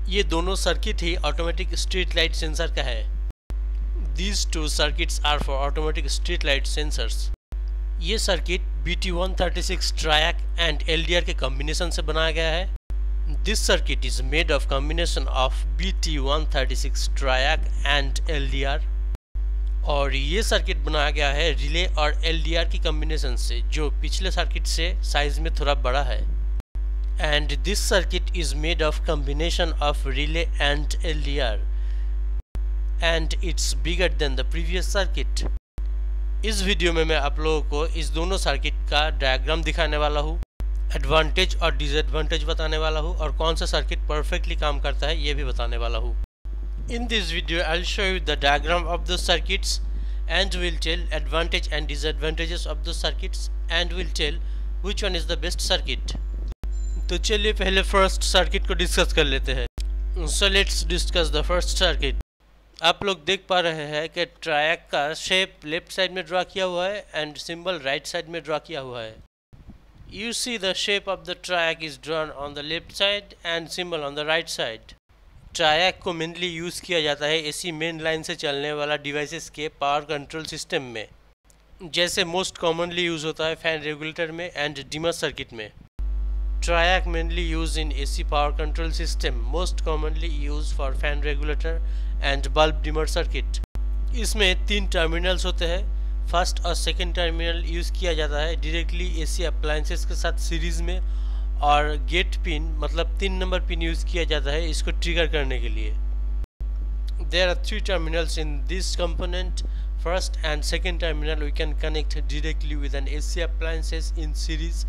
ये दोनों सर्किट ही automatic street light sensor का है। These two circuits are for automatic street light sensors. ये circuit BT136 TRIAC and LDR के combination से बनाया गया है। This circuit is made of combination of BT136 TRIAC and LDR. और ये सर्किट बनाया गया है रिले और LDR की कॉम्बिनेशन से, जो पिछले सर्किट से साइज में थोड़ा बड़ा है। And this circuit is made of combination of relay and LDR. And it's bigger than the previous circuit. इस वीडियो में मैं आप लोगों को इस दोनों सर्किट का डायग्राम दिखाने वाला हूँ, एडवांटेज और डिसएडवांटेज बताने वाला हूँ, और कौन सा सर्किट परफेक्टली काम करता है ये भी बताने वाला हूँ। In this video I'll show you the diagram of the circuits and will tell advantage and disadvantages of the circuits and will tell which one is the best circuit. तो चलिए पहले फर्स्ट सर्किट को discuss कर लेते हैं। So let's discuss the first circuit. आप लोग देख पा रहे हैं कि ट्रायक का शेप लेफ्ट साइड में ड्रा किया हुआ है एंड सिंबल राइट साइड में ड्रा किया हुआ है। You see the shape of the triac is drawn on the left side and symbol on the right side. ट्रायक को मेनली यूज़ किया जाता है एसी मेन लाइन से चलने वाला डिवाइसेस के पावर कंट्रोल सिस्टम में, जैसे मोस्ट कॉमनली यूज़ होता है फैन रेगुलेटर में एंड डिमर सर्किट में। Triac mainly used in AC power control system, most commonly used for fan regulator and bulb dimmer circuit. इसमें तीन टर्मिनल्स होते हैं। फर्स्ट और सेकंड टर्मिनल यूज़ किया जाता है डायरेक्टली AC अप्लायंसेस के साथ सीरीज में, और गेट पिन मतलब 3 नंबर पिन यूज़ किया जाता है इसको ट्रिगर करने के लिए। There are 3 terminals in this component. First and second terminal we can connect directly with an AC appliances in series,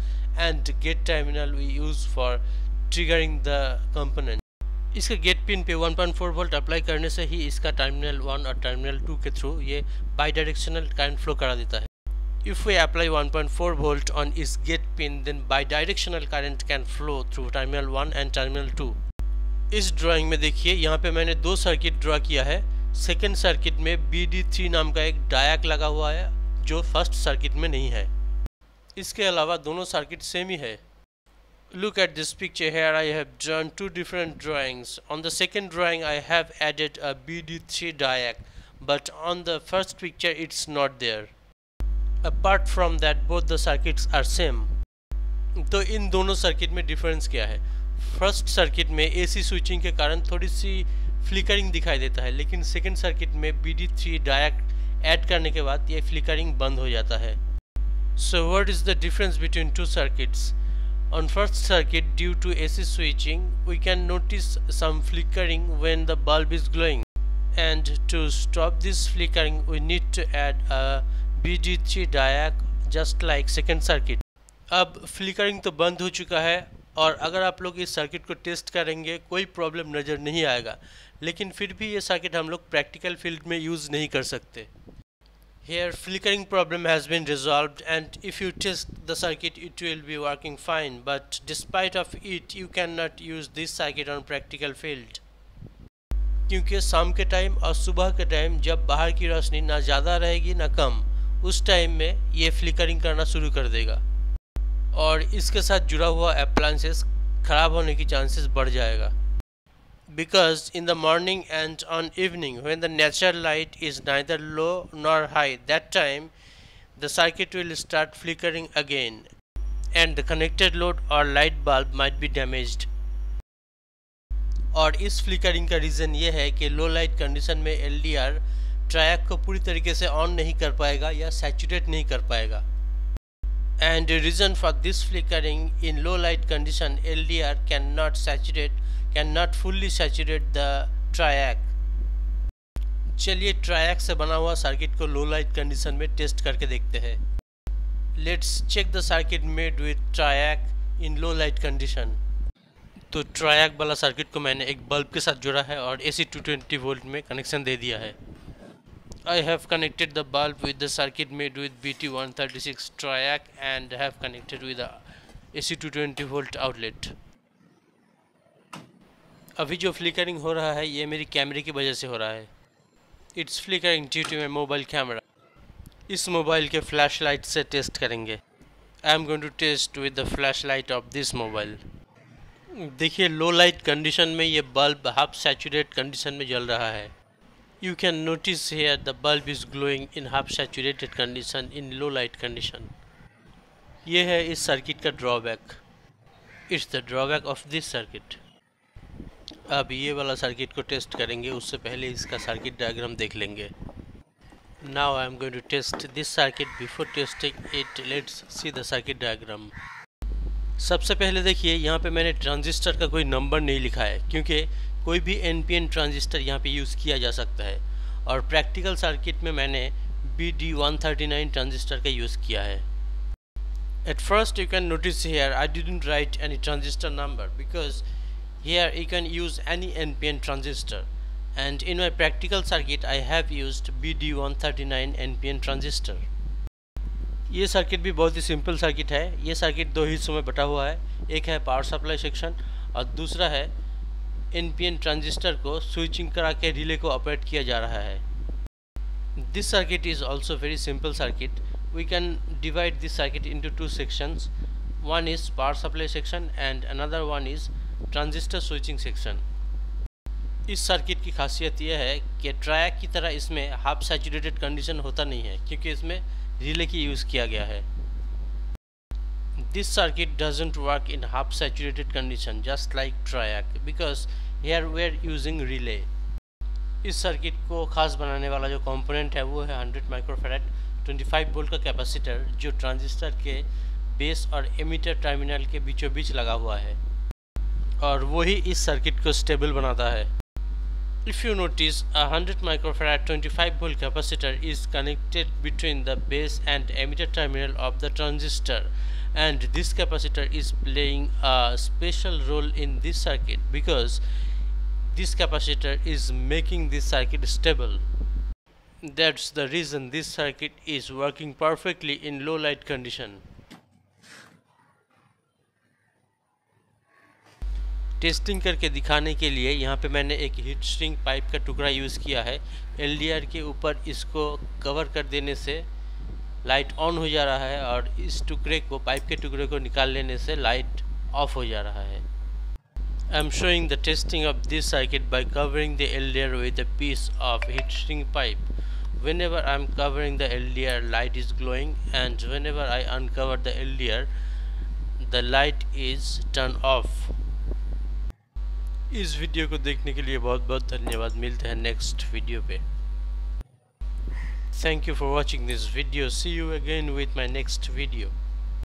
and gate terminal we use for triggering the component. इसके gate pin पे 1.4 volt apply करने से ही इसका terminal 1 और terminal 2 के through ये by directional current flow करा देता है। If we apply 1.4 volt on its gate pin, then bidirectional current can flow through terminal 1 and terminal 2. इस ड्राइंग में देखिए, यहाँ पे मैंने दो सर्किट ड्रा किया है। सेकेंड सर्किट में BD3 नाम का एक डायक लगा हुआ है जो फर्स्ट सर्किट में नहीं है। इसके अलावा दोनों सर्किट सेम ही है। Look at this picture here. I have drawn two different drawings. On the second drawing I have added a BD3 diac, but on the first picture it's not there. Apart from that both the circuits are same. तो इन दोनों circuit में difference क्या है? First circuit में AC switching के कारण थोड़ी सी flickering दिखाई देता है, लेकिन सेकेंड सर्किट में BD3 डायक ऐड करने के बाद ये फ्लिकरिंग बंद हो जाता है। So what is the difference between two circuits? On first circuit, due to AC switching, we can notice some flickering when the bulb is glowing. And to stop this flickering, we need to add a BD3 diac just like second circuit. अब flickering तो बंद हो चुका है, और अगर आप लोग इस सर्किट को टेस्ट करेंगे कोई प्रॉब्लम नज़र नहीं आएगा, लेकिन फिर भी ये सर्किट हम लोग प्रैक्टिकल फील्ड में यूज़ नहीं कर सकते। Here flickering problem has been resolved, and if you test the circuit it will be working fine, but despite of it you cannot use this circuit on practical field. क्योंकि शाम के time और सुबह के time जब बाहर की रोशनी ना ज़्यादा रहेगी ना कम, उस टाइम में ये फ्लिकरिंग करना शुरू कर देगा और इसके साथ जुड़ा हुआ अप्लायंसेस ख़राब होने की चांसेस बढ़ जाएगा। Because in the morning and on evening when the natural light is neither low nor high, that time the circuit will start flickering again and the connected load or light bulb might be damaged. और इस flickering का reason ये है कि लो light condition में LDR ट्रायक को पूरी तरीके से ऑन नहीं कर पाएगा या सैचुरेट नहीं कर पाएगा। And the reason for this flickering in low light condition, LDR cannot fully saturate the triac. चलिए ट्रायक से बना हुआ सर्किट को लो लाइट कंडीशन में टेस्ट करके देखते हैं। Let's check the circuit made with triac in low light condition. तो ट्रायक वाला सर्किट को मैंने एक बल्ब के साथ जोड़ा है और AC 220 वोल्ट में कनेक्शन दे दिया है। I have connected the bulb with the circuit made with BT136 triac and have connected with the AC 220 volt outlet. अभी जो फ्लिकरिंग हो रहा है ये मेरी कैमरे की वजह से हो रहा है। It's flickering due to my mobile camera. इस मोबाइल के फ्लैश लाइट से टेस्ट करेंगे। I am going to test with the flashlight of this mobile. देखिए लो लाइट कंडीशन में ये बल्ब हाफ सैचुरेट कंडीशन में जल रहा है। You can notice here the bulb is glowing in half saturated condition in low light condition. ये है इस सर्किट का drawback. It's the drawback of this circuit. अब ये वाला सर्किट को टेस्ट करेंगे, उससे पहले इसका सर्किट डायग्राम देख लेंगे। Now I am going to test this circuit. Before testing it, let's see the circuit diagram. सबसे पहले देखिए यहाँ पे मैंने ट्रांजिस्टर का कोई नंबर नहीं लिखा है, क्योंकि कोई भी NPN ट्रांजिस्टर यहाँ पे यूज़ किया जा सकता है। और प्रैक्टिकल सर्किट में मैंने BD139 ट्रांजिस्टर का यूज़ किया है। At first you can notice here I didn't write any transistor number because here you can use any NPN transistor, and in my practical circuit I have used BD139 NPN transistor. ये circuit भी बहुत ही simple circuit है। ये circuit दो हिस्सों में बटा हुआ है, एक है पावर सप्लाई सेक्शन और दूसरा है NPN ट्रांजिस्टर को स्विचिंग करा के रिले को ऑपरेट किया जा रहा है। This circuit is also very simple circuit. We can divide this circuit into two sections. One is power supply section and another one is transistor switching section. इस circuit की खासियत यह है कि ट्रायक की तरह इसमें हाफ सैचुरेटेड कंडीशन होता नहीं है, क्योंकि इसमें रिले की यूज़ किया गया है। This circuit doesn't work in half saturated condition just like triac because here we are using relay. इस सर्किट को खास बनाने वाला जो कंपोनेंट है वो है 100 माइक्रोफैराड 25 वोल्ट का कैपेसिटर, जो ट्रांजिस्टर के बेस और एमिटर टर्मिनल के बीचों बीच लगा हुआ है, और वही इस सर्किट को स्टेबल बनाता है। If you notice, a 100 microfarad 25 volt capacitor is connected between the base and emitter terminal of the transistor, and this capacitor is playing a special role in this circuit because this capacitor is making this circuit stable. That's the reason this circuit is working perfectly in low light condition. Testing करके दिखाने के लिए यहाँ पे मैंने एक heat sink pipe का टुकड़ा यूज़ किया है। LDR के ऊपर इसको कवर कर देने से लाइट ऑन हो जा रहा है, और इस टुकड़े को, पाइप के टुकड़े को निकाल लेने से लाइट ऑफ हो जा रहा है। I am showing the testing of this circuit by covering the LDR with a piece of heat sink pipe. Whenever I am covering the LDR, light is glowing, and whenever I uncover the LDR, the light is turned off. इस video को देखने के लिए बहुत बहुत धन्यवाद। मिलते हैं नेक्स्ट वीडियो पे। Thank you for watching this video. See you again with my next video.